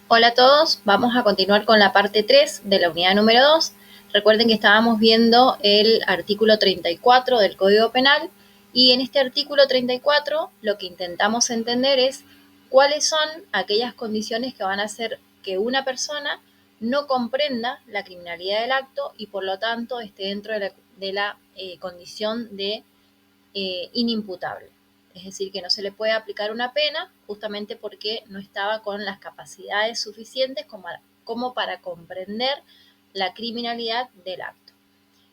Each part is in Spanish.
Hola a todos, vamos a continuar con la parte 3 de la unidad número 2. Recuerden que estábamos viendo el artículo 34 del Código Penal y en este artículo 34 lo que intentamos entender es cuáles son aquellas condiciones que van a hacer que una persona no comprenda la criminalidad del acto y por lo tanto esté dentro de la condición de inimputable. Es decir, que no se le puede aplicar una pena justamente porque no estaba con las capacidades suficientes como para comprender la criminalidad del acto.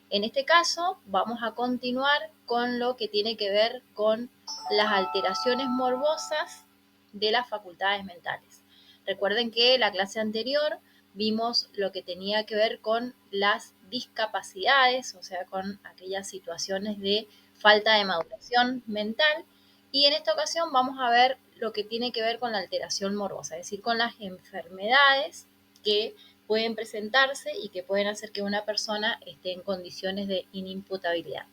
En este caso, vamos a continuar con lo que tiene que ver con las alteraciones morbosas de las facultades mentales. Recuerden que la clase anterior vimos lo que tenía que ver con las discapacidades, o sea, con aquellas situaciones de falta de maduración mental, y en esta ocasión vamos a ver lo que tiene que ver con la alteración morbosa, es decir, con las enfermedades que pueden presentarse y que pueden hacer que una persona esté en condiciones de inimputabilidad.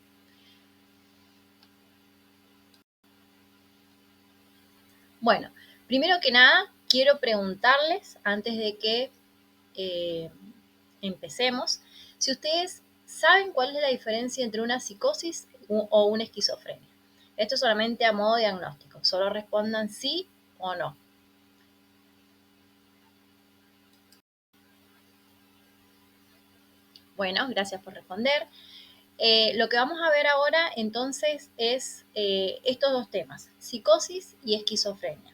Bueno, primero que nada, quiero preguntarles, antes de que eh, empecemos, si ustedes saben cuál es la diferencia entre una psicosis o una esquizofrenia. Esto solamente a modo diagnóstico, solo respondan sí o no. Bueno, gracias por responder. Lo que vamos a ver ahora entonces es estos dos temas, psicosis y esquizofrenia.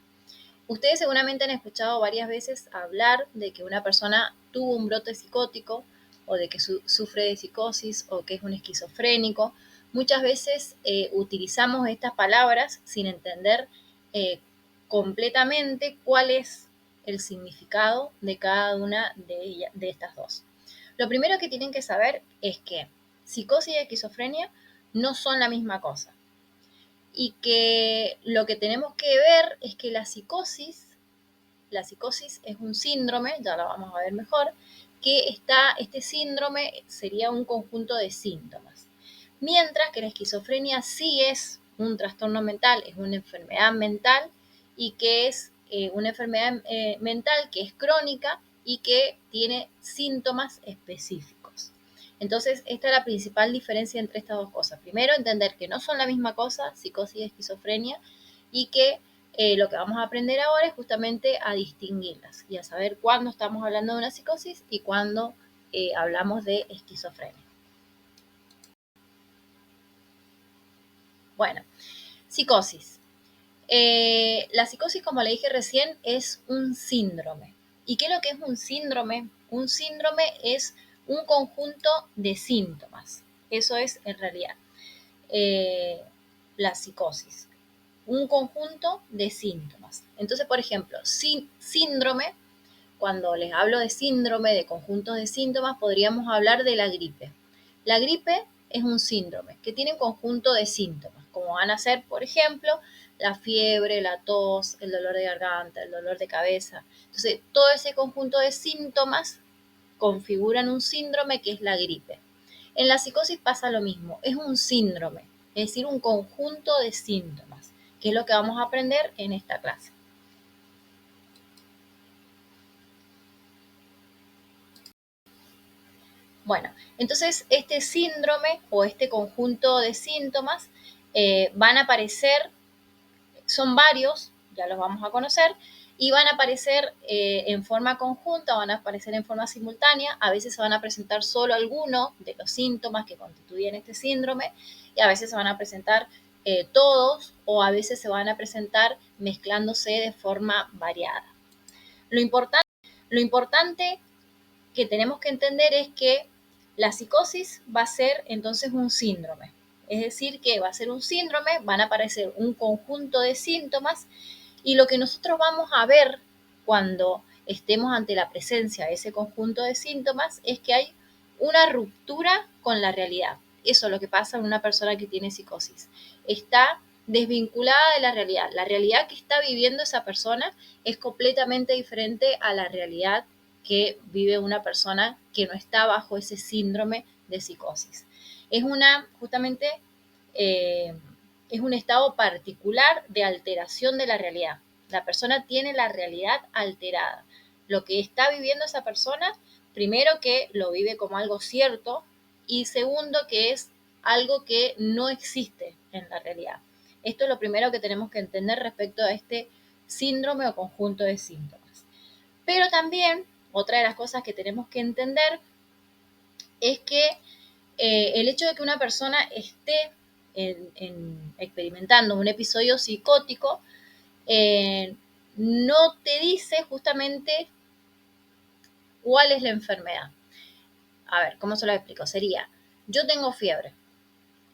Ustedes seguramente han escuchado varias veces hablar de que una persona tuvo un brote psicótico o de que sufre de psicosis o que es un esquizofrénico. Muchas veces utilizamos estas palabras sin entender eh, completamente cuál es el significado de cada una de estas dos. Lo primero que tienen que saber es que psicosis y esquizofrenia no son la misma cosa y que lo que tenemos que ver es que la psicosis es un síndrome, ya lo vamos a ver mejor, este síndrome sería un conjunto de síntomas. Mientras que la esquizofrenia sí es un trastorno mental, es una enfermedad mental y que es una enfermedad mental que es crónica y que tiene síntomas específicos. Entonces, esta es la principal diferencia entre estas dos cosas. Primero, entender que no son la misma cosa, psicosis y esquizofrenia, y que lo que vamos a aprender ahora es justamente a distinguirlas y a saber cuándo estamos hablando de una psicosis y cuándo hablamos de esquizofrenia. Bueno, psicosis. La psicosis, como le dije recién, es un síndrome. ¿Y qué es lo que es un síndrome? Un síndrome es un conjunto de síntomas. Eso es en realidad la psicosis. Un conjunto de síntomas. Entonces, por ejemplo, síndrome, cuando les hablo de síndrome, de conjuntos de síntomas, podríamos hablar de la gripe. La gripe es un síndrome que tiene un conjunto de síntomas, como van a ser, por ejemplo, la fiebre, la tos, el dolor de garganta, el dolor de cabeza. Entonces, todo ese conjunto de síntomas configuran un síndrome que es la gripe. En la psicosis pasa lo mismo, es un síndrome, es decir, un conjunto de síntomas, que es lo que vamos a aprender en esta clase. Bueno, entonces este síndrome o este conjunto de síntomas van a aparecer, son varios, ya los vamos a conocer, y van a aparecer en forma conjunta, van a aparecer en forma simultánea, a veces se van a presentar solo algunos de los síntomas que constituyen este síndrome, y a veces se van a presentar todos, o a veces se van a presentar mezclándose de forma variada. Lo importante que tenemos que entender es que la psicosis va a ser entonces un síndrome. Es decir, que va a ser un síndrome, van a aparecer un conjunto de síntomas y lo que nosotros vamos a ver cuando estemos ante la presencia de ese conjunto de síntomas es que hay una ruptura con la realidad. Eso es lo que pasa en una persona que tiene psicosis. Está desvinculada de la realidad. La realidad que está viviendo esa persona es completamente diferente a la realidad que vive una persona que no está bajo ese síndrome de psicosis. Es justamente, eh, es un estado particular de alteración de la realidad. La persona tiene la realidad alterada. lo que está viviendo esa persona, primero que lo vive como algo cierto y segundo que es algo que no existe en la realidad. Esto es lo primero que tenemos que entender respecto a este síndrome o conjunto de síntomas. Pero también otra de las cosas que tenemos que entender es que el hecho de que una persona esté experimentando un episodio psicótico no te dice justamente cuál es la enfermedad. A ver, ¿cómo se lo explico? Sería, yo tengo fiebre,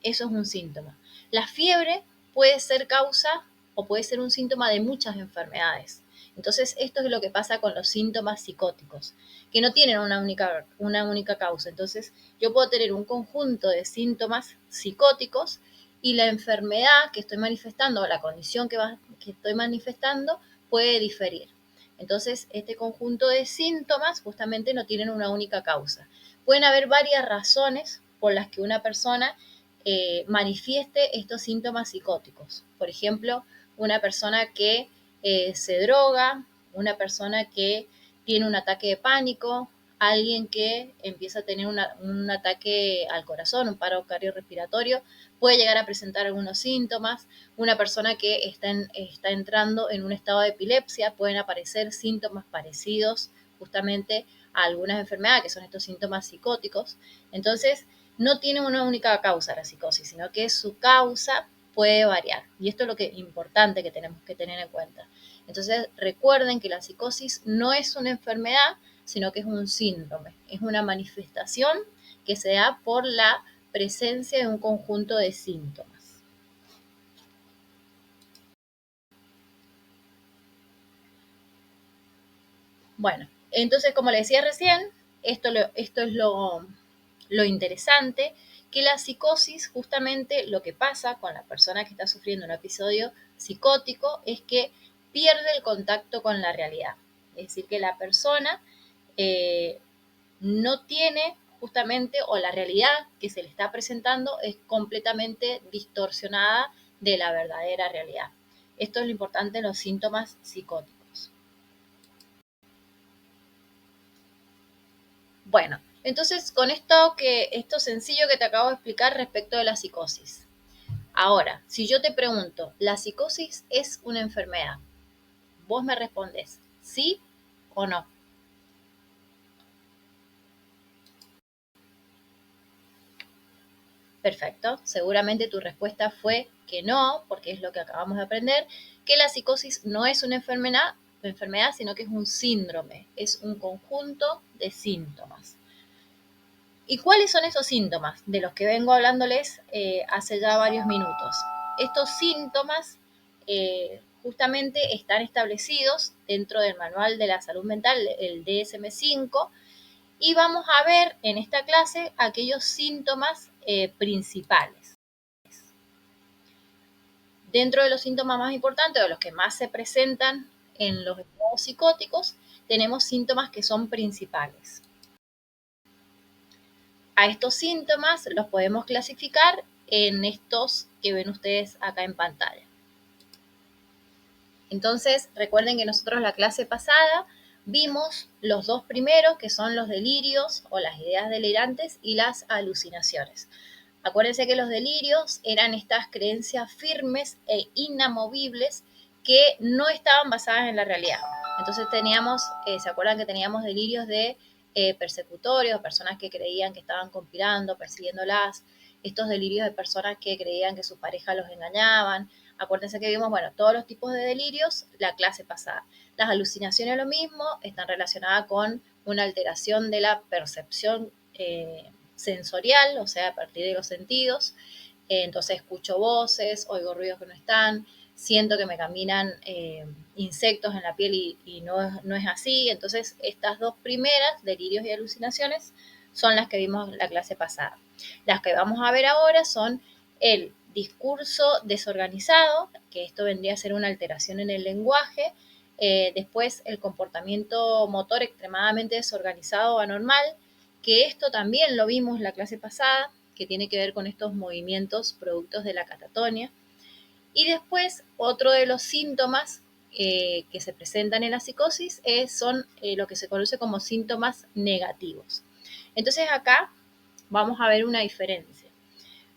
eso es un síntoma. La fiebre puede ser causa o puede ser un síntoma de muchas enfermedades. Entonces, esto es lo que pasa con los síntomas psicóticos, que no tienen una única causa. Entonces, yo puedo tener un conjunto de síntomas psicóticos y la enfermedad que estoy manifestando o la condición que estoy manifestando puede diferir. Entonces, este conjunto de síntomas justamente no tienen una única causa. Pueden haber varias razones por las que una persona manifieste estos síntomas psicóticos. Por ejemplo, una persona que se droga, una persona que tiene un ataque de pánico, alguien que empieza a tener un ataque al corazón, un paro cardiorrespiratorio, puede llegar a presentar algunos síntomas. Una persona que está entrando en un estado de epilepsia, pueden aparecer síntomas parecidos justamente a algunas enfermedades, que son estos síntomas psicóticos. Entonces, no tiene una única causa la psicosis, sino que su causa puede variar. Y esto es lo que es importante que tenemos que tener en cuenta. Entonces, recuerden que la psicosis no es una enfermedad, sino que es un síndrome. Es una manifestación que se da por la presencia de un conjunto de síntomas. Bueno, entonces, como le decía recién, esto es lo interesante, que la psicosis, justamente lo que pasa con la persona que está sufriendo un episodio psicótico es que pierde el contacto con la realidad. Es decir, que la persona no tiene justamente, o la realidad que se le está presentando es completamente distorsionada de la verdadera realidad. Esto es lo importante en los síntomas psicóticos. Bueno, entonces con esto sencillo que te acabo de explicar respecto de la psicosis. Ahora, si yo te pregunto, ¿la psicosis es una enfermedad? Vos me respondes, ¿sí o no? Perfecto, seguramente tu respuesta fue que no, porque es lo que acabamos de aprender, que la psicosis no es una enfermedad, sino que es un síndrome, es un conjunto de síntomas. ¿Y cuáles son esos síntomas de los que vengo hablándoles hace ya varios minutos? Estos síntomas justamente están establecidos dentro del Manual de la Salud Mental, el DSM-5, y vamos a ver en esta clase aquellos síntomas principales. Dentro de los síntomas más importantes, o los que más se presentan en los estados psicóticos, tenemos síntomas que son principales. A estos síntomas los podemos clasificar en estos que ven ustedes acá en pantalla. Entonces, recuerden que nosotros la clase pasada vimos los dos primeros, que son los delirios o las ideas delirantes y las alucinaciones. Acuérdense que los delirios eran estas creencias firmes e inamovibles que no estaban basadas en la realidad. Entonces teníamos, ¿se acuerdan que teníamos delirios de persecutorios, personas que creían que estaban conspirando, persiguiéndolas, estos delirios de personas que creían que sus parejas los engañaban? Acuérdense que vimos, bueno, todos los tipos de delirios la clase pasada. Las alucinaciones lo mismo, están relacionadas con una alteración de la percepción sensorial, o sea, a partir de los sentidos. Entonces escucho voces, oigo ruidos que no están, siento que me caminan insectos en la piel y no es así. Entonces, estas dos primeras, delirios y alucinaciones, son las que vimos la clase pasada. Las que vamos a ver ahora son el discurso desorganizado, que esto vendría a ser una alteración en el lenguaje, después el comportamiento motor extremadamente desorganizado o anormal, que esto también lo vimos la clase pasada, que tiene que ver con estos movimientos productos de la catatonia. Y después, otro de los síntomas que se presentan en la psicosis son lo que se conoce como síntomas negativos. Entonces acá vamos a ver una diferencia.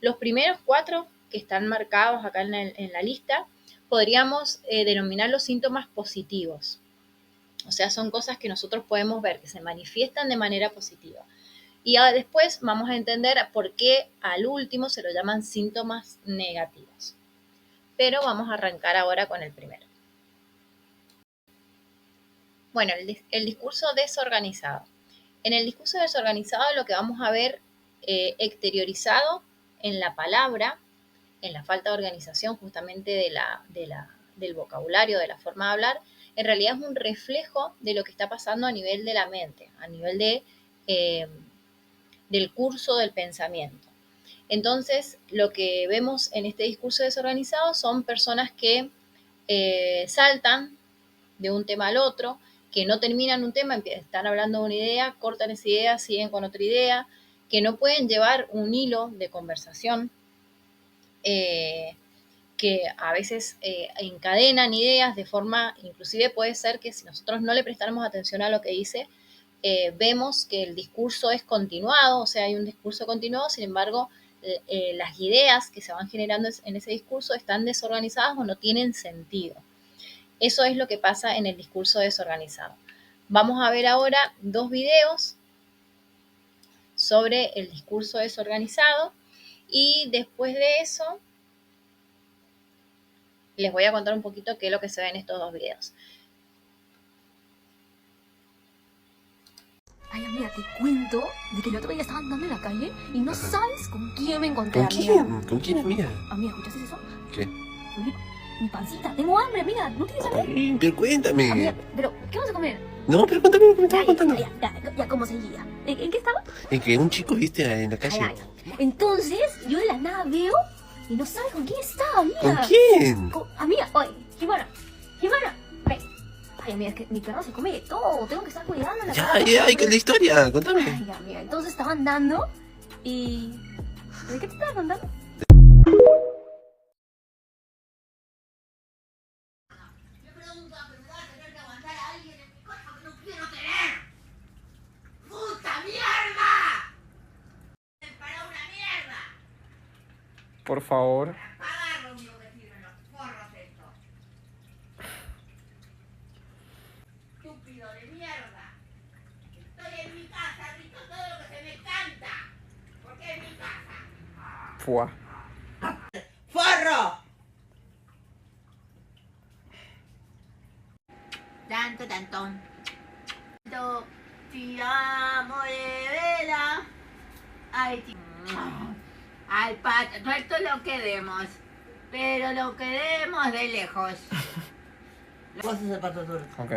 Los primeros 4 que están marcados acá en la lista podríamos denominar los síntomas positivos. O sea, son cosas que nosotros podemos ver, que se manifiestan de manera positiva. Y ahora después vamos a entender por qué al último se lo llaman síntomas negativos. Pero vamos a arrancar ahora con el primero. Bueno, el discurso desorganizado. En el discurso desorganizado lo que vamos a ver exteriorizado en la palabra, en la falta de organización justamente del vocabulario, de la forma de hablar, en realidad es un reflejo de lo que está pasando a nivel de la mente, a nivel del curso del pensamiento. Entonces, lo que vemos en este discurso desorganizado son personas que saltan de un tema al otro, que no terminan un tema, están hablando de una idea, cortan esa idea, siguen con otra idea, que no pueden llevar un hilo de conversación, que a veces encadenan ideas de forma, inclusive puede ser que si nosotros no le prestáramos atención a lo que dice, vemos que el discurso es continuado, o sea, hay un discurso continuado, sin embargo, las ideas que se van generando en ese discurso están desorganizadas o no tienen sentido. Eso es lo que pasa en el discurso desorganizado. Vamos a ver ahora 2 videos sobre el discurso desorganizado y después de eso les voy a contar un poquito qué es lo que se ve en estos 2 videos. Ay, amiga, te cuento de que el otro día estaba andando en la calle y no sabes con quién me encontré, ¿Con amiga. quién? ¿Con quién, amiga? Amiga, ¿escuchaste eso? ¿Qué? Mi pancita, tengo hambre, amiga. ¿No tienes hambre? Ay, pero cuéntame. Amiga, pero ¿qué vamos a comer? No, pero cuéntame lo que me estabas contando. Ya, ¿cómo seguía? ¿En qué estaba? En que un chico viste en la calle. Ay. Entonces, yo de la nada veo y no sabes con quién estaba, amiga. ¿Con quién? Amiga, oye, Jimena, ven. Ay, amiga, es que mi perro se come de todo. Tengo que estar cuidando la Ya, ¿qué es la historia? Contame. Ay, amiga, entonces estaba andando y... ¿De qué te estaba contando? Por favor. Pagar lo único que sirven los forros estos. Estúpido de mierda. Estoy en mi casa, grito todo lo que se me canta. Porque es mi casa. Fua. ¡Forro! Tanto, tantón. Te amo de vela. Ay, al pato tuerto lo queremos, pero lo queremos de lejos. Vos sos el pato tuerto. Ok.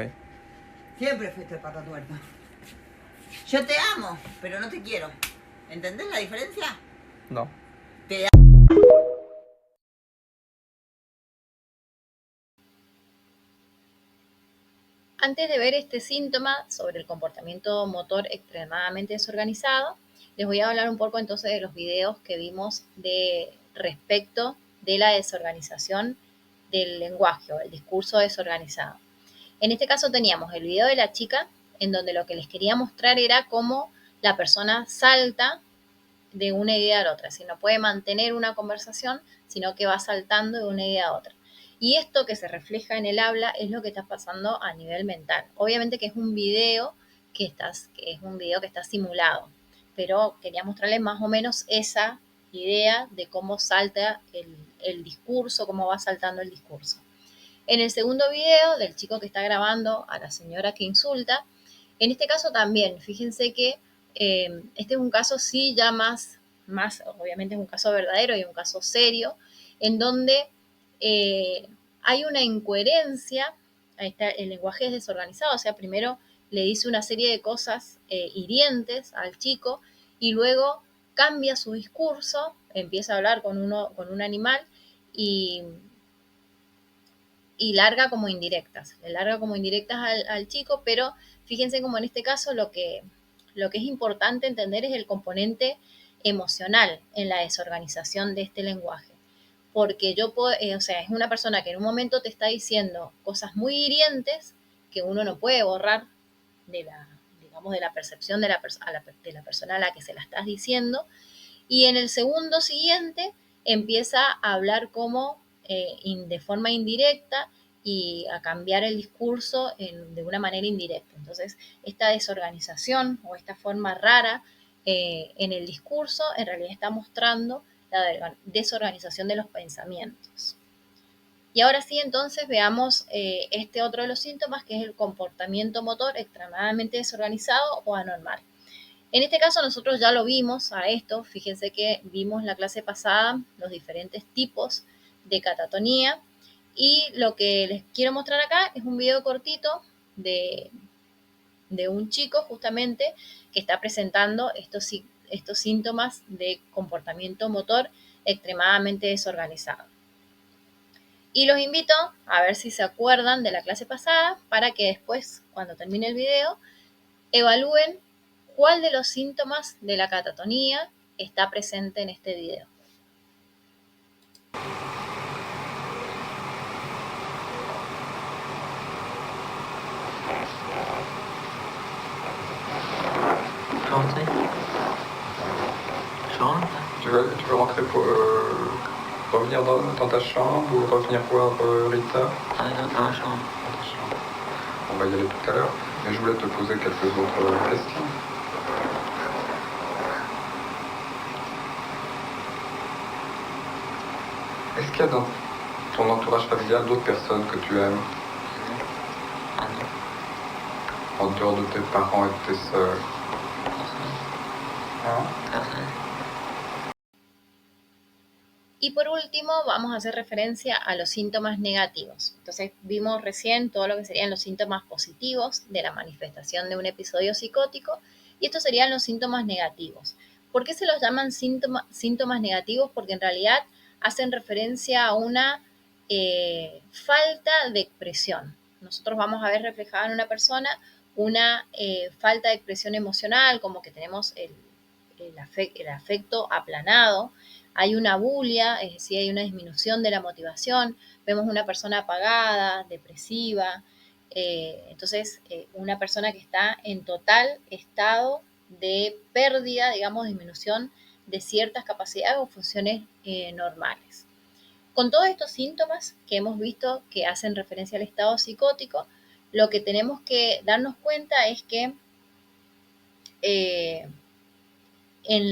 Siempre fuiste el pato tuerto. Yo te amo, pero no te quiero. ¿Entendés la diferencia? No. Antes de ver este síntoma sobre el comportamiento motor extremadamente desorganizado, les voy a hablar un poco entonces de los videos que vimos respecto de la desorganización del lenguaje o el discurso desorganizado. En este caso teníamos el video de la chica, en donde lo que les quería mostrar era cómo la persona salta de una idea a la otra, si no puede mantener una conversación, sino que va saltando de una idea a otra. Y esto que se refleja en el habla es lo que está pasando a nivel mental. Obviamente que es un video que está simulado, pero quería mostrarles más o menos esa idea de cómo salta el discurso, cómo va saltando el discurso. En el segundo video del chico que está grabando a la señora que insulta, en este caso también, fíjense que este es un caso sí ya más, obviamente es un caso verdadero y un caso serio, en donde hay una incoherencia, ahí está, el lenguaje es desorganizado, o sea, primero le dice una serie de cosas hirientes al chico y luego cambia su discurso, empieza a hablar con un animal y larga como indirectas, le larga como indirectas al chico, pero fíjense como en este caso lo que es importante entender es el componente emocional en la desorganización de este lenguaje, porque yo puedo, o sea, es una persona que en un momento te está diciendo cosas muy hirientes que uno no puede borrar de la, digamos, de la percepción de de la persona a la que se la estás diciendo, y en el segundo siguiente empieza a hablar como de forma indirecta y a cambiar el discurso de una manera indirecta. Entonces, esta desorganización o esta forma rara en el discurso en realidad está mostrando la desorganización de los pensamientos. Y ahora sí, entonces veamos este otro de los síntomas, que es el comportamiento motor extremadamente desorganizado o anormal. En este caso nosotros ya lo vimos a esto, fíjense que vimos la clase pasada los diferentes tipos de catatonía, y lo que les quiero mostrar acá es un video cortito de un chico justamente que está presentando estos síntomas de comportamiento motor extremadamente desorganizado. Y los invito a ver si se acuerdan de la clase pasada para que después, cuando termine el video, evalúen cuál de los síntomas de la catatonía está presente en este video. Tu veux rentrer pour revenir dans ta chambre ou revenir voir Rita? Dans ta chambre. Dans ta chambre. On va y aller tout à l'heure, mais je voulais te poser quelques autres questions. Est-ce qu'il y a dans ton entourage familial d'autres personnes que tu aimes? Ah non, En dehors de tes parents et de tes sœurs? personne. Hein? Personne. Y por último, vamos a hacer referencia a los síntomas negativos. Entonces, vimos recién todo lo que serían los síntomas positivos de la manifestación de un episodio psicótico, y estos serían los síntomas negativos. ¿Por qué se los llaman síntomas negativos? Porque en realidad hacen referencia a una falta de expresión. Nosotros vamos a ver reflejada en una persona una falta de expresión emocional, como que tenemos el afecto aplanado. Hay una bulia, es decir, hay una disminución de la motivación, vemos una persona apagada, depresiva, entonces una persona que está en total estado de pérdida, digamos, disminución de ciertas capacidades o funciones normales. Con todos estos síntomas que hemos visto que hacen referencia al estado psicótico, lo que tenemos que darnos cuenta es que en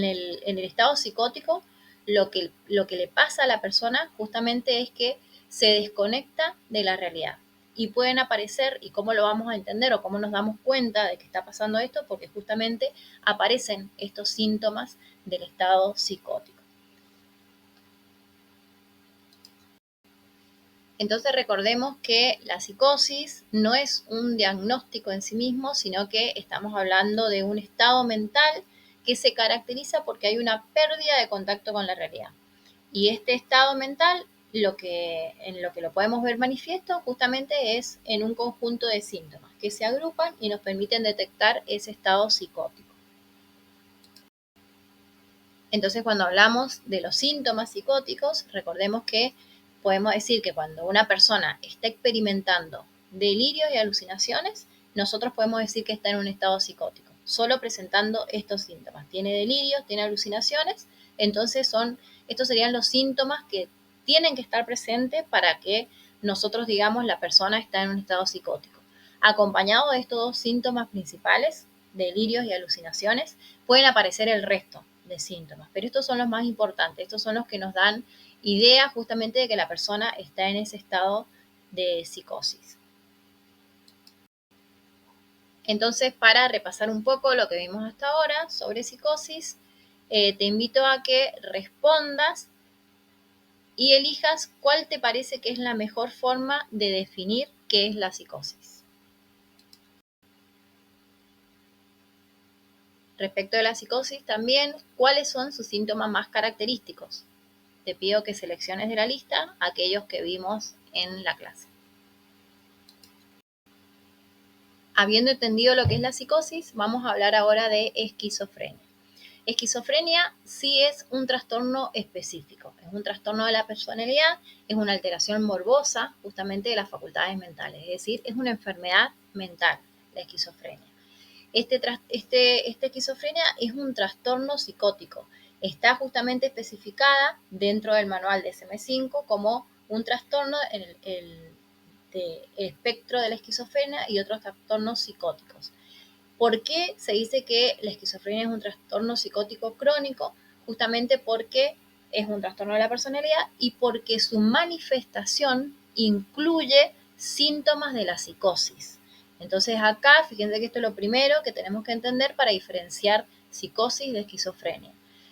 el estado psicótico, lo que le pasa a la persona justamente es que se desconecta de la realidad. Y pueden aparecer, y cómo lo vamos a entender o cómo nos damos cuenta de que está pasando esto, porque justamente aparecen estos síntomas del estado psicótico. Entonces recordemos que la psicosis no es un diagnóstico en sí mismo, sino que estamos hablando de un estado mental que se caracteriza porque hay una pérdida de contacto con la realidad. Y este estado mental, en lo que lo podemos ver manifiesto justamente es en un conjunto de síntomas que se agrupan y nos permiten detectar ese estado psicótico. Entonces, cuando hablamos de los síntomas psicóticos, recordemos que podemos decir que cuando una persona está experimentando delirios y alucinaciones, nosotros podemos decir que está en un estado psicótico, solo presentando estos síntomas. Tiene delirios, tiene alucinaciones, entonces estos serían los síntomas que tienen que estar presentes para que nosotros digamos la persona está en un estado psicótico. Acompañado de estos dos síntomas principales, delirios y alucinaciones, pueden aparecer el resto de síntomas, pero estos son los más importantes, estos son los que nos dan idea justamente de que la persona está en ese estado de psicosis. Entonces, para repasar un poco lo que vimos hasta ahora sobre psicosis, te invito a que respondas y elijas cuál te parece que es la mejor forma de definir qué es la psicosis. Respecto de la psicosis también, ¿cuáles son sus síntomas más característicos? Te pido que selecciones de la lista aquellos que vimos en la clase. Habiendo entendido lo que es la psicosis, vamos a hablar ahora de esquizofrenia. Esquizofrenia sí es un trastorno específico, es un trastorno de la personalidad, es una alteración morbosa justamente de las facultades mentales, es decir, es una enfermedad mental, la esquizofrenia. Esta esquizofrenia es un trastorno psicótico, está justamente especificada dentro del manual de DSM-5 como un trastorno en el espectro de la esquizofrenia y otros trastornos psicóticos. ¿Por qué se dice que la esquizofrenia es un trastorno psicótico crónico? Justamente porque es un trastorno de la personalidad y porque su manifestación incluye síntomas de la psicosis. Entonces acá, fíjense que esto es lo primero que tenemos que entender para diferenciar psicosis de esquizofrenia.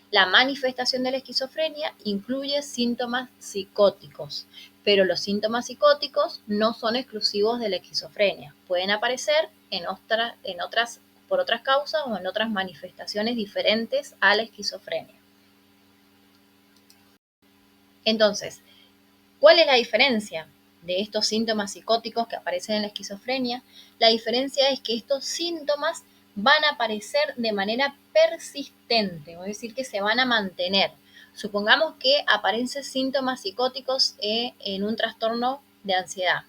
La manifestación de la esquizofrenia incluye síntomas psicóticos, pero los síntomas psicóticos no son exclusivos de la esquizofrenia. Pueden aparecer por otras causas o en otras manifestaciones diferentes a la esquizofrenia. Entonces, ¿cuál es la diferencia de estos síntomas psicóticos que aparecen en la esquizofrenia? La diferencia es que estos síntomas van a aparecer de manera persistente, es decir, que se van a mantener. Supongamos que aparecen síntomas psicóticos en un trastorno de ansiedad,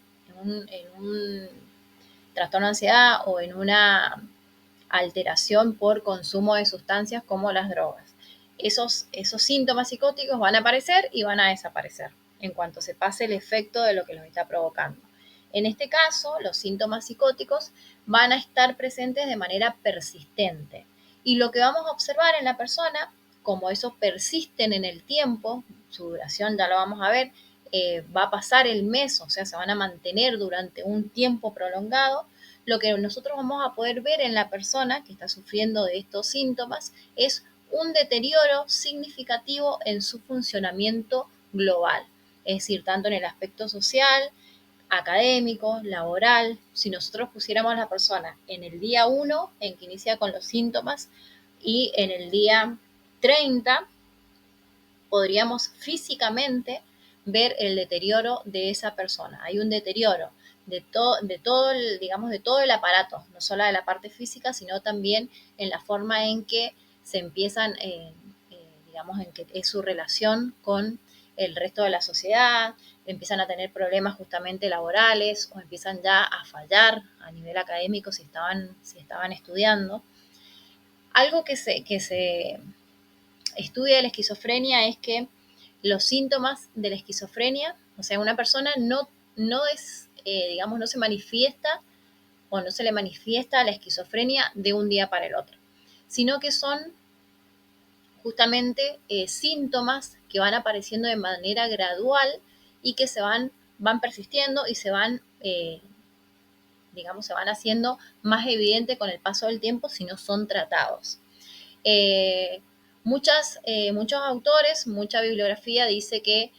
en un trastorno de ansiedad o en una alteración por consumo de sustancias como las drogas. Esos síntomas psicóticos van a aparecer y van a desaparecer en cuanto se pase el efecto de lo que los está provocando. En este caso, los síntomas psicóticos van a estar presentes de manera persistente. Y lo que vamos a observar en la persona, como esos persisten en el tiempo, su duración ya lo vamos a ver, va a pasar el mes, o sea, se van a mantener durante un tiempo prolongado. Lo que nosotros vamos a poder ver en la persona que está sufriendo de estos síntomas es un deterioro significativo en su funcionamiento global, es decir, tanto en el aspecto social, académico, laboral. Si nosotros pusiéramos a la persona en el día 1, en que inicia con los síntomas, y en el día 30, podríamos físicamente ver el deterioro de esa persona. Hay un deterioro de todo el aparato, no solo de la parte física, sino también en la forma en que se empiezan, en que es su relación con el resto de la sociedad, empiezan a tener problemas justamente laborales o empiezan ya a fallar a nivel académico si estaban estudiando. Algo que se estudia de la esquizofrenia es que los síntomas de la esquizofrenia, o sea, una persona no se manifiesta o no se le manifiesta la esquizofrenia de un día para el otro, sino que son justamente síntomas que van apareciendo de manera gradual y que van persistiendo y se van haciendo más evidente con el paso del tiempo si no son tratados. Muchos autores, mucha bibliografía dice que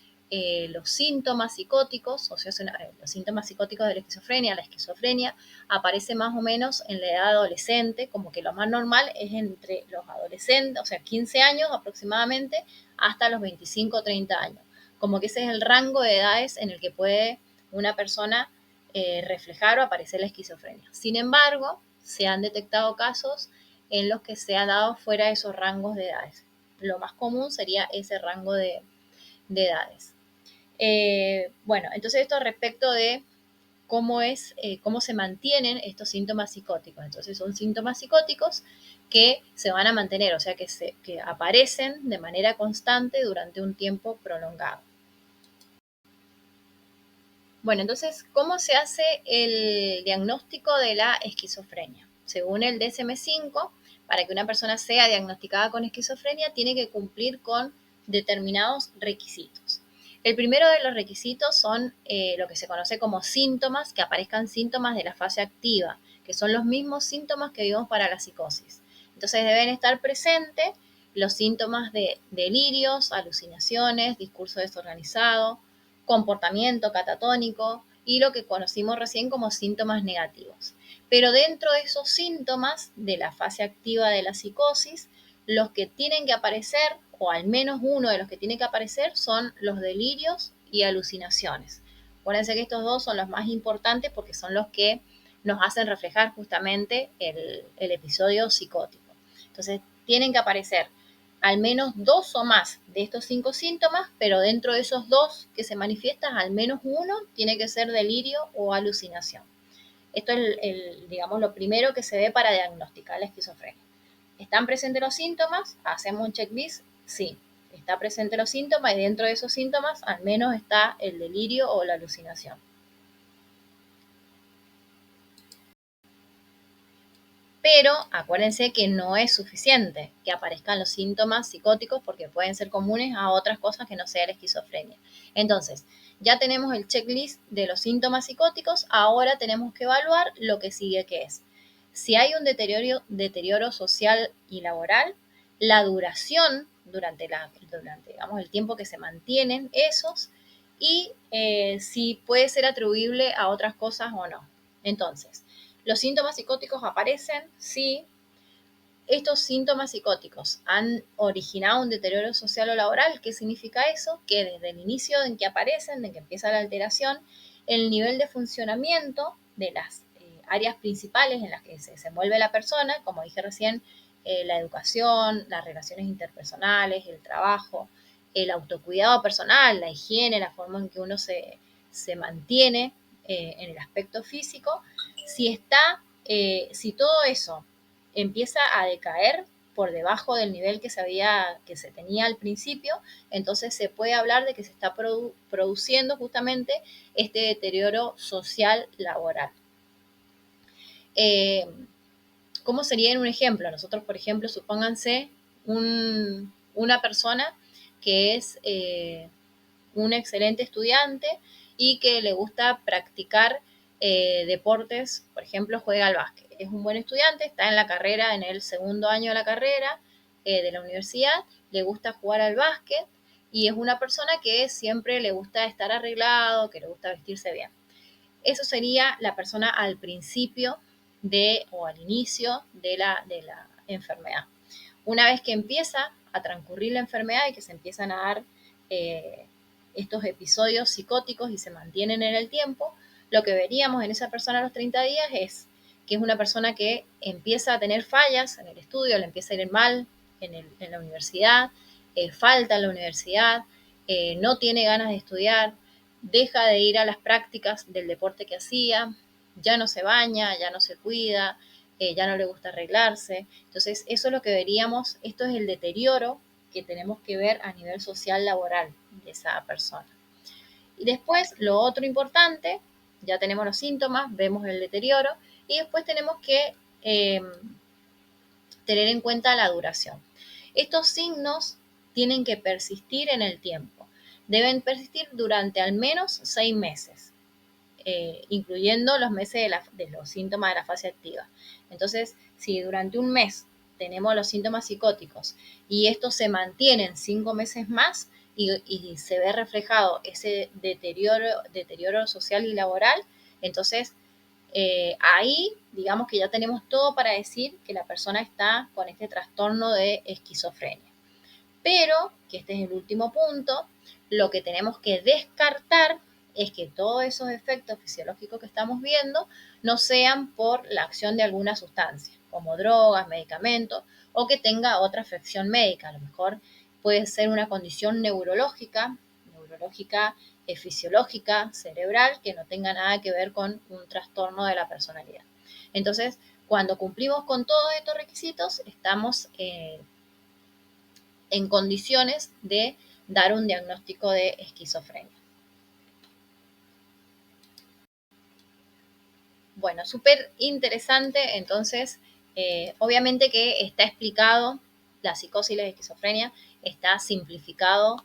los síntomas psicóticos, o sea, los síntomas psicóticos de la esquizofrenia, aparece más o menos en la edad adolescente, como que lo más normal es entre los adolescentes, o sea, 15 años aproximadamente, hasta los 25 o 30 años. Como que ese es el rango de edades en el que puede una persona reflejar o aparecer la esquizofrenia. Sin embargo, se han detectado casos en los que se ha dado fuera de esos rangos de edades. Lo más común sería ese rango de edades. Entonces esto respecto de cómo se mantienen estos síntomas psicóticos. Entonces son síntomas psicóticos que se van a mantener, o sea, que aparecen de manera constante durante un tiempo prolongado. Bueno, entonces, ¿cómo se hace el diagnóstico de la esquizofrenia? Según el DSM-5, para que una persona sea diagnosticada con esquizofrenia, tiene que cumplir con determinados requisitos. El primero de los requisitos son lo que se conoce como síntomas, que aparezcan síntomas de la fase activa, que son los mismos síntomas que vimos para la psicosis. Entonces deben estar presentes los síntomas de delirios, alucinaciones, discurso desorganizado, comportamiento catatónico y lo que conocimos recién como síntomas negativos. Pero dentro de esos síntomas de la fase activa de la psicosis, los que tienen que aparecer, o al menos uno de los que tiene que aparecer, son los delirios y alucinaciones. Acuérdense que estos dos son los más importantes porque son los que nos hacen reflejar justamente el episodio psicótico. Entonces, tienen que aparecer al menos 2 o más de estos 5 síntomas, pero dentro de esos 2 que se manifiestan, al menos uno tiene que ser delirio o alucinación. Esto es, digamos, lo primero que se ve para diagnosticar la esquizofrenia. ¿Están presentes los síntomas? Hacemos un checklist. Sí, está presente los síntomas y dentro de esos síntomas al menos está el delirio o la alucinación. Pero acuérdense que no es suficiente que aparezcan los síntomas psicóticos porque pueden ser comunes a otras cosas que no sea la esquizofrenia. Entonces, ya tenemos el checklist de los síntomas psicóticos, ahora tenemos que evaluar lo que sigue, que es si hay un deterioro social y laboral, la duración durante digamos, el tiempo que se mantienen esos y si puede ser atribuible a otras cosas o no. Entonces, los síntomas psicóticos aparecen si estos síntomas psicóticos han originado un deterioro social o laboral. ¿Qué significa eso? Que desde el inicio en que aparecen, en que empieza la alteración, el nivel de funcionamiento de las áreas principales en las que se desenvuelve la persona, como dije recién, la educación, las relaciones interpersonales, el trabajo, el autocuidado personal, la higiene, la forma en que uno se mantiene en el aspecto físico, si todo eso empieza a decaer por debajo del nivel que se tenía al principio, entonces se puede hablar de que se está produciendo justamente este deterioro social laboral. ¿Cómo sería en un ejemplo? Nosotros, por ejemplo, supónganse una persona que es un excelente estudiante y que le gusta practicar deportes, por ejemplo, juega al básquet. Es un buen estudiante, está en la carrera, en el segundo año de la carrera de la universidad, le gusta jugar al básquet y es una persona que siempre le gusta estar arreglado, que le gusta vestirse bien. Eso sería la persona al principio o al inicio de la enfermedad. Una vez que empieza a transcurrir la enfermedad y que se empiezan a dar estos episodios psicóticos y se mantienen en el tiempo, lo que veríamos en esa persona a los 30 días es que es una persona que empieza a tener fallas en el estudio, le empieza a ir mal en la universidad, falta en la universidad, no tiene ganas de estudiar, deja de ir a las prácticas del deporte que hacía, ya no se baña, ya no se cuida, ya no le gusta arreglarse. Entonces, eso es lo que veríamos, esto es el deterioro que tenemos que ver a nivel social laboral de esa persona. Y después, lo otro importante, ya tenemos los síntomas, vemos el deterioro, y después tenemos que tener en cuenta la duración. Estos signos tienen que persistir en el tiempo. Deben persistir durante al menos 6 meses, incluyendo los meses de los síntomas de la fase activa. Entonces, si durante un mes tenemos los síntomas psicóticos y estos se mantienen 5 meses más y se ve reflejado ese deterioro social y laboral, entonces ahí digamos que ya tenemos todo para decir que la persona está con este trastorno de esquizofrenia. Pero, que este es el último punto, lo que tenemos que descartar es que todos esos efectos fisiológicos que estamos viendo no sean por la acción de alguna sustancia, como drogas, medicamentos, o que tenga otra afección médica. A lo mejor puede ser una condición neurológica, fisiológica, cerebral, que no tenga nada que ver con un trastorno de la personalidad. Entonces, cuando cumplimos con todos estos requisitos, estamos en condiciones de dar un diagnóstico de esquizofrenia. Bueno, súper interesante, entonces, obviamente que está explicado, la psicosis y la esquizofrenia está simplificado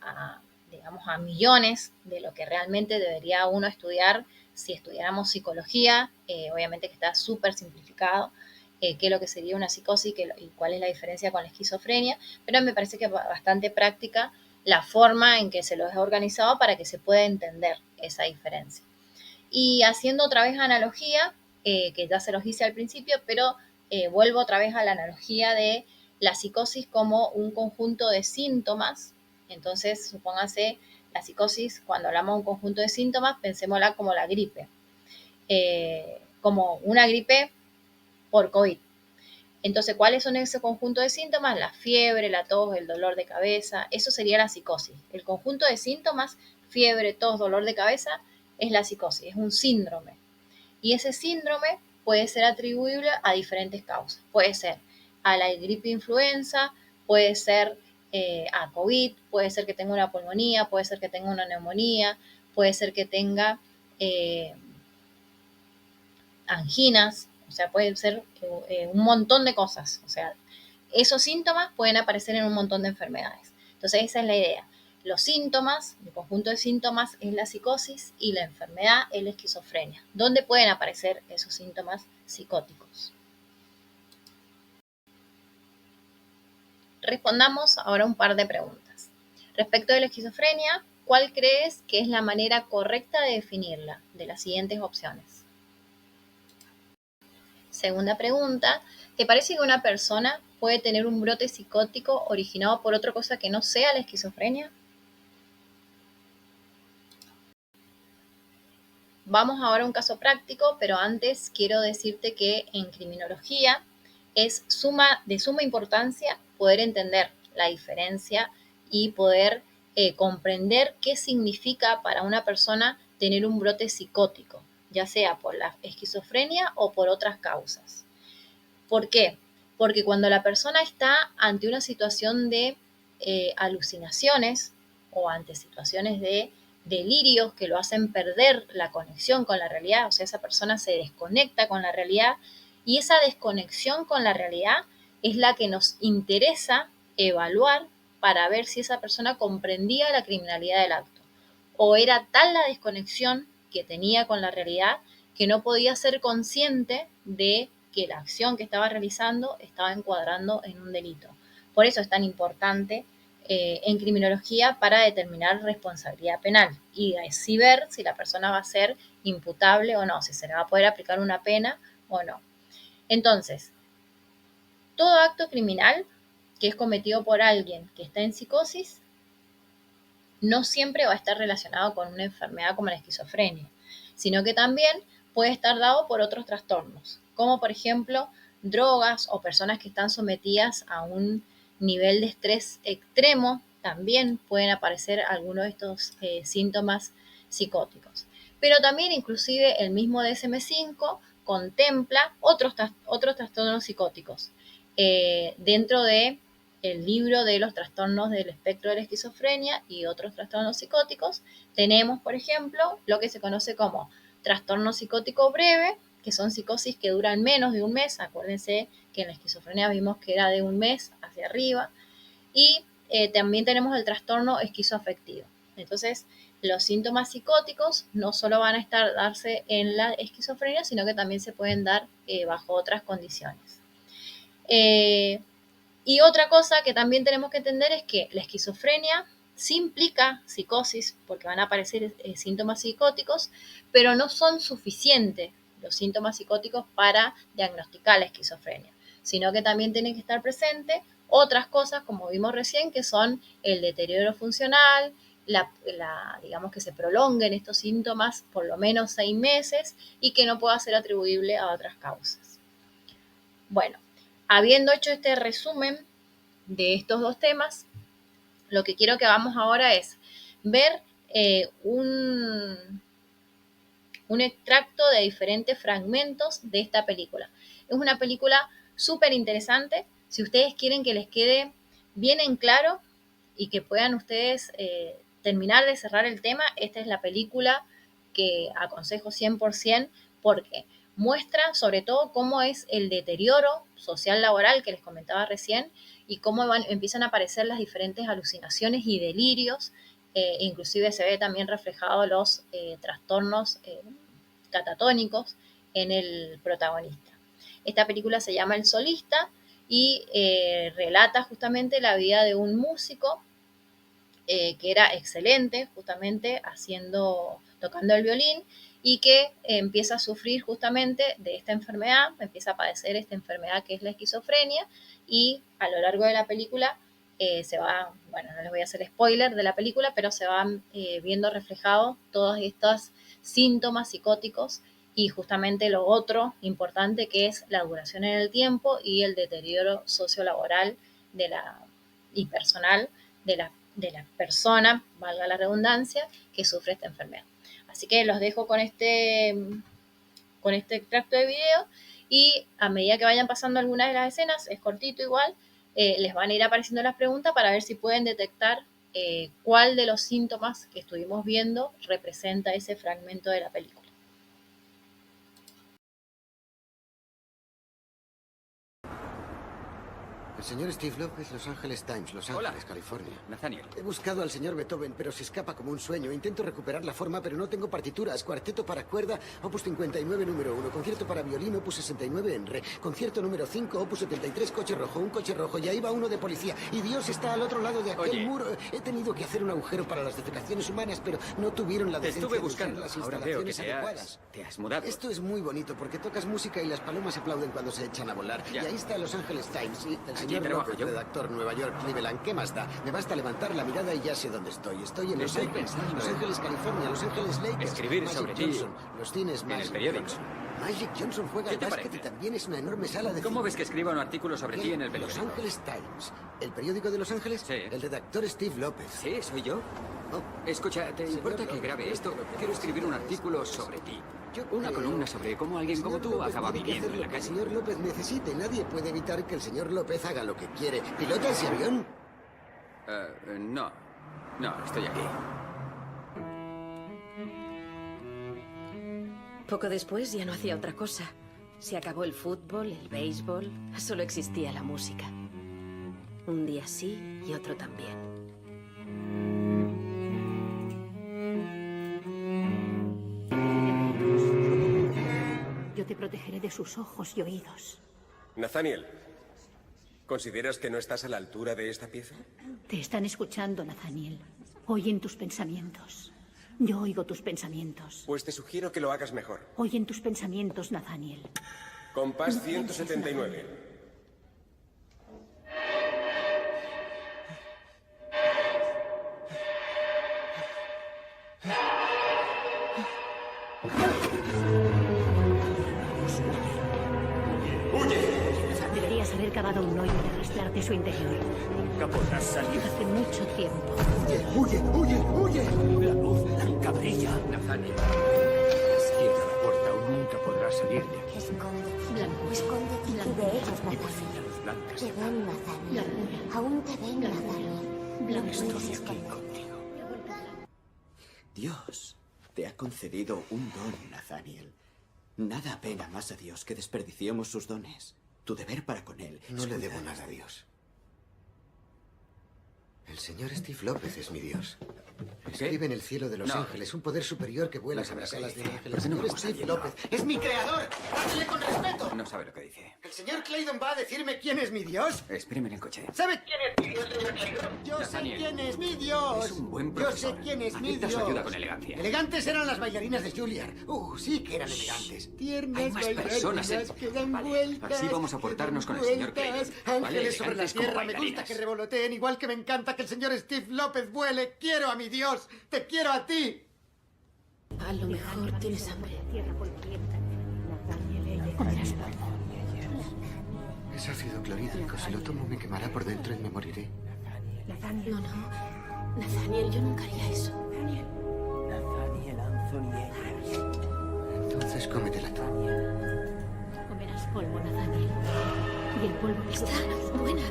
a millones de lo que realmente debería uno estudiar si estudiáramos psicología, obviamente que está súper simplificado, qué es lo que sería una psicosis y cuál es la diferencia con la esquizofrenia, pero me parece que es bastante práctica la forma en que se lo ha organizado para que se pueda entender esa diferencia. Y haciendo otra vez analogía, que ya se los hice al principio, pero vuelvo otra vez a la analogía de la psicosis como un conjunto de síntomas. Entonces, supóngase la psicosis, cuando hablamos de un conjunto de síntomas, pensémosla como la gripe, como una gripe por COVID. Entonces, ¿cuáles son ese conjunto de síntomas? La fiebre, la tos, el dolor de cabeza, eso sería la psicosis. El conjunto de síntomas, fiebre, tos, dolor de cabeza, es la psicosis, es un síndrome. Y ese síndrome puede ser atribuible a diferentes causas. Puede ser a la gripe influenza, puede ser a COVID, puede ser que tenga una pulmonía, puede ser que tenga una neumonía, puede ser que tenga anginas, o sea, puede ser un montón de cosas. O sea, esos síntomas pueden aparecer en un montón de enfermedades. Entonces, esa es la idea. Los síntomas, el conjunto de síntomas es la psicosis y la enfermedad es la esquizofrenia. ¿Dónde pueden aparecer esos síntomas psicóticos? Respondamos ahora un par de preguntas. Respecto de la esquizofrenia, ¿cuál crees que es la manera correcta de definirla? De las siguientes opciones. Segunda pregunta, ¿te parece que una persona puede tener un brote psicótico originado por otra cosa que no sea la esquizofrenia? Vamos ahora a un caso práctico, pero antes quiero decirte que en criminología es de suma importancia poder entender la diferencia y poder comprender qué significa para una persona tener un brote psicótico, ya sea por la esquizofrenia o por otras causas. ¿Por qué? Porque cuando la persona está ante una situación de alucinaciones o ante situaciones de delirios que lo hacen perder la conexión con la realidad, o sea, esa persona se desconecta con la realidad y esa desconexión con la realidad es la que nos interesa evaluar para ver si esa persona comprendía la criminalidad del acto o era tal la desconexión que tenía con la realidad que no podía ser consciente de que la acción que estaba realizando estaba encuadrando en un delito. Por eso es tan importante en criminología para determinar responsabilidad penal y así ver si la persona va a ser imputable o no, si se le va a poder aplicar una pena o no. Entonces, todo acto criminal que es cometido por alguien que está en psicosis no siempre va a estar relacionado con una enfermedad como la esquizofrenia, sino que también puede estar dado por otros trastornos, como por ejemplo drogas o personas que están sometidas a un nivel de estrés extremo, también pueden aparecer algunos de estos síntomas psicóticos. Pero también inclusive el mismo DSM-5 contempla otros trastornos psicóticos dentro de el libro de los trastornos del espectro de la esquizofrenia y otros trastornos psicóticos. Tenemos, por ejemplo, lo que se conoce como trastorno psicótico breve, que son psicosis que duran menos de un mes. Acuérdense que en la esquizofrenia vimos que era de un mes hacia arriba. Y también tenemos el trastorno esquizoafectivo. Entonces, los síntomas psicóticos no solo van a darse en la esquizofrenia, sino que también se pueden dar bajo otras condiciones. Y otra cosa que también tenemos que entender es que la esquizofrenia sí implica psicosis, porque van a aparecer síntomas psicóticos, pero no son suficientes los síntomas psicóticos para diagnosticar la esquizofrenia, sino que también tienen que estar presentes otras cosas, como vimos recién, que son el deterioro funcional, digamos que se prolonguen estos síntomas por lo menos 6 meses y que no pueda ser atribuible a otras causas. Bueno, habiendo hecho este resumen de estos dos temas, lo que quiero que hagamos ahora es ver un extracto de diferentes fragmentos de esta película. Es una película súper interesante. Si ustedes quieren que les quede bien en claro y que puedan ustedes terminar de cerrar el tema, esta es la película que aconsejo 100% porque muestra sobre todo cómo es el deterioro social laboral que les comentaba recién y cómo empiezan a aparecer las diferentes alucinaciones y delirios. Inclusive se ve también reflejado los trastornos catatónicos en el protagonista. Esta película se llama El Solista y relata justamente la vida de un músico que era excelente justamente tocando el violín y que empieza a sufrir justamente de esta enfermedad, empieza a padecer esta enfermedad que es la esquizofrenia y a lo largo de la película no les voy a hacer spoiler de la película, pero se van viendo reflejados todos estos síntomas psicóticos y justamente lo otro importante que es la duración en el tiempo y el deterioro sociolaboral y personal de la persona, valga la redundancia, que sufre esta enfermedad. Así que los dejo con este extracto de video y a medida que vayan pasando algunas de las escenas, es cortito igual, les van a ir apareciendo las preguntas para ver si pueden detectar cuál de los síntomas que estuvimos viendo representa ese fragmento de la película. El señor Steve López, Los Angeles Times, Los Ángeles, California. Nathaniel. He buscado al señor Beethoven, pero se escapa como un sueño. Intento recuperar la forma, pero no tengo partituras. Cuarteto para cuerda, opus 59, número 1. Concierto para violín, opus 69 en re. Concierto número 5, opus 73, coche rojo. Un coche rojo, y ahí va uno de policía. Y Dios está al otro lado de aquel muro. He tenido que hacer un agujero para las defecaciones humanas, pero no tuvieron la decencia Estuve de usar buscando. las Ahora veo que instalaciones adecuadas. te has mudado. Esto es muy bonito porque tocas música y las palomas aplauden cuando se echan a volar. Ya. Y ahí está Los Angeles Times y el Allí señor trabajo López, yo. redactor, Nueva York, Cleveland. ¿Qué más da? Me basta levantar la mirada y ya sé dónde estoy. Estoy en Los Estoy Ángeles, pensando Los en Ángeles, California, Los Ángeles Lakers. escribir Magic sobre ti Johnson, los cines en el Magic periódico. Johnson. Magic Johnson juega ¿Qué al te básquet parece? y también es una enorme sala de ¿Cómo cine. ves que escriba un artículo sobre ¿Qué? ti en el Los periódico? Angeles Times. ¿El periódico de Los Ángeles? Sí. El redactor Steve López. Sí, soy yo. Oh, Escucha, ¿te Señor importa que López, grabe esto? pero Quiero escribir un artículo sobre ti. yo Una creo- columna sobre cómo alguien El como señor tú López acaba tiene que viviendo hacer en la lo que el calle. señor López necesite. Nadie puede evitar que el señor López haga lo que quiere. ¿Pilota ese avión? No. No, estoy aquí. Poco después ya no hacía otra cosa. Se acabó el fútbol, el béisbol, solo existía la música. Un día sí y otro también. Yo te protegeré de sus ojos y oídos. Nathaniel, ¿consideras que no estás a la altura de esta pieza? Te están escuchando, Nathaniel. Oyen tus pensamientos. Yo oigo tus pensamientos. Pues te sugiero que lo hagas mejor. Oyen tus pensamientos, Nathaniel. Compás 179. Deberías haber cavado un hoyo y arrastrarte su interior. Nunca podrás salir. Hace mucho tiempo. ¡Huye, huye, huye! La luz blanca brilla. Nathaniel, cierra la puerta o nunca podrás salir de aquí. Blanco. Escóndete de ellos, Y por fin la luz blanca se Te apaga. ven, Nathaniel. Blanco. Aún te ven, Nathaniel. Blanco. Estoy aquí contigo. Dios te ha concedido un don, Nathaniel. Nada apena más a Dios que desperdiciemos sus dones. Tu deber para con él. No es le cuidar debo nada a de- Dios. El señor Steve López es mi Dios. ¿Qué? Escribe en el cielo de Los No. Ángeles, un poder superior que vuela No sobre las sabe lo alas que de dice. ángeles. El ¿Por qué no señor vamos Steve allí? López es mi creador. ¡Trátele con respeto! No sabe lo que dice. ¿El señor Claydon va a decirme quién es mi Dios? Espéreme en el coche. ¿Sabe quién es mi Dios, señor Claydon? Yo sé Nathaniel. quién es mi Dios. Es un buen Yo profesor. sé quién es mi Acepta Dios. su ayuda con elegancia. Elegantes eran las bailarinas de Juilliard. Sí que eran elegantes. Tiernas Hay más personas bailarinas que dan Vale, vueltas. así vamos a que portarnos dan con el señor vueltas. Claydon. Vale, Ángeles sobre la elegantes como tierra. Me gusta bailarinas. que revoloteen, igual que me encanta que el señor Steve López vuele. Quiero a mi Dios. Te quiero a ti. A lo mejor tienes hambre. Comerás polvo. Es ácido clorhídrico. Si lo tomo me quemará por dentro y me moriré. No, no. Nathaniel, yo nunca haría eso. Nathaniel Anthony. Entonces cómetela tú. Comerás polvo, Nathaniel. Y el polvo Está buena.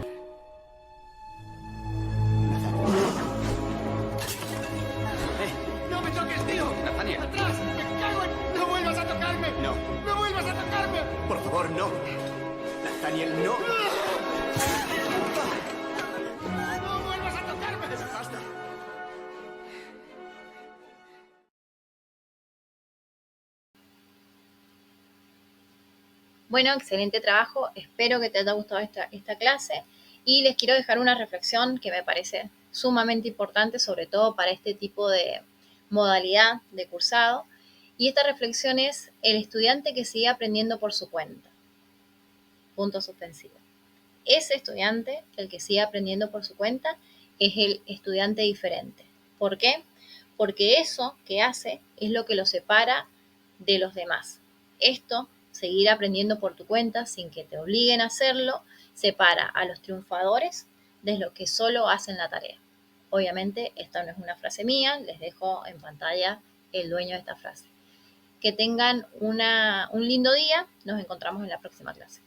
¡No me toques, tío! Nathaniel. ¡Atrás! ¡Me cago en... ¡No vuelvas a tocarme! No, ¡No vuelvas a tocarme! por favor, no. Nathaniel, no. ¡No vuelvas a tocarme! Basta. Bueno, excelente trabajo. Espero que te haya gustado esta clase y les quiero dejar una reflexión que me parece sumamente importante, sobre todo para este tipo de modalidad de cursado. Y esta reflexión es el estudiante que sigue aprendiendo por su cuenta. Punto suspensivo. Ese estudiante, el que sigue aprendiendo por su cuenta, es el estudiante diferente. ¿Por qué? Porque eso que hace es lo que lo separa de los demás. Esto, seguir aprendiendo por tu cuenta sin que te obliguen a hacerlo, separa a los triunfadores de los que solo hacen la tarea. Obviamente, esta no es una frase mía, les dejo en pantalla el dueño de esta frase. Que tengan un lindo día, nos encontramos en la próxima clase.